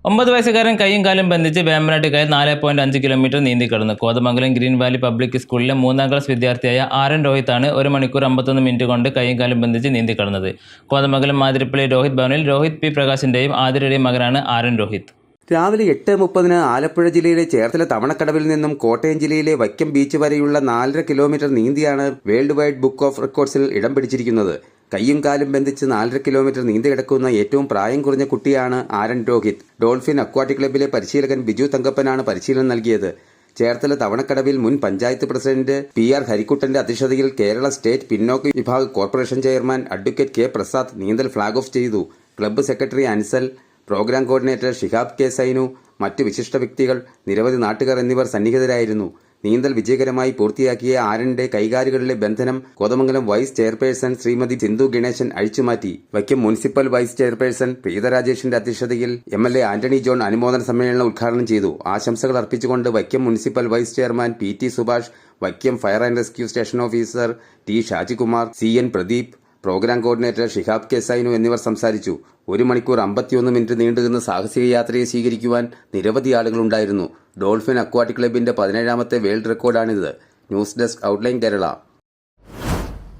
9 വയസ്സുകാരൻ കൈയും കാലും ബന്ധിച്ച് വേമ്പനാട്ട് കായൽ 4.5 കിലോമീറ്റർ നീന്തിക്കടന്നു. കോതമംഗലം ഗ്രീൻ വാലി പബ്ലിക് സ്കൂളിലെ 3ാം ക്ലാസ് വിദ്യാർത്ഥിയായ ആരൻ രോഹിത്താണ് 1 മണിക്കൂർ 51 മിനിറ്റ് കൊണ്ട് കൈയും കാലും ബന്ധിച്ച് നീന്തിക്കടന്നത്. കോതമംഗലം മാതിരപ്പള്ളി രോഹിത് ഭവനിൽ രോഹിത് പി പ്രകാശിന്റെയും ആതിരയുടെയും മകനാണ് ആരൻ രോഹിത്. രാവിലെ 8:30 ആലപ്പുഴ ജില്ലയിലെ ചേർത്തല തവണക്കടവിൽ നിന്നും കോട്ടയം ജില്ലയിലെ വൈക്കം ബീച്ച് വരെയുള്ള 4.5 കിലോമീറ്റർ നീന്തിയാണ് വേൾഡ് വൈഡ് ബുക്ക് ഓഫ് റെക്കോർഡ്സിൽ ഇടം പിടിച്ചിരിക്കുന്നത്. കൈയും കാലും ബന്ധിച്ച് 4.5 കിലോമീറ്റർ നീന്തി കിടക്കുന്ന ഏറ്റവും പ്രായം കുറഞ്ഞ കുട്ടിയാണ് ആരൻ രോഹിത്. ഡോൾഫിൻ അക്വാട്ടിക് ക്ലബ്ബിലെ പരിശീലകൻ ബിജു തങ്കപ്പനാണ് പരിശീലനം നൽകിയത്. ചേർത്തല തവണക്കടവിൽ മുൻ പഞ്ചായത്ത് പ്രസിഡന്റ് PR ഹരിക്കുട്ടന്റെ അധ്യക്ഷതയിൽ കേരള സ്റ്റേറ്റ് പിന്നോക്ക വിഭാഗ corporation chairman advocate K Prasad നീന്തൽ ഫ്ളാഗ് ഓഫ് ചെയ്തു. Club secretary Ansal, programme coordinator Shihab K Sainu, മറ്റ് വിശിഷ്ട വ്യക്തികൾ, നിരവധി നാട്ടുകാർ എന്നിവർ സന്നിഹിതരായിരുന്നു. നീന്തൽ വിജയകരമായി പൂർത്തിയാക്കിയ ആരന്റെ കൈകാലുകളിലെ ബന്ധനം കോതമംഗലം വൈസ് ചെയർപേഴ്സൺ ശ്രീമതി സിന്ധു ഗണേശൻ അഴിച്ചുമാറ്റി. Vaikom municipal vice chairperson Preetha രാജേഷിന്റെ അധ്യക്ഷതയിൽ MLA ആന്റണി ജോൺ അനുമോദന സമ്മേളനം ഉദ്ഘാടനം ചെയ്തു. ആശംസകൾ അർപ്പിച്ചുകൊണ്ട് Vaikom municipal vice chairman PT Subhash, Vaikom fire and rescue station officer T Shajikumar, CN Pradeep, programme coordinator Shihab K Sainu എന്നിവർ സംസാരിച്ചു. 1 മണിക്കൂർ 51 മിനിറ്റ് നീണ്ടുനിന്ന സാഹസിക യാത്രയെ സ്വീകരിക്കുവാൻ നിരവധി ആളുകളുണ്ടായിരുന്നു. ഡോൾഫിൻ അക്വാട്ടിക് ക്ലബിന്റെ 17ാമത്തെ വേൾഡ് റെക്കോർഡാണിത്. News desk outline Kerala.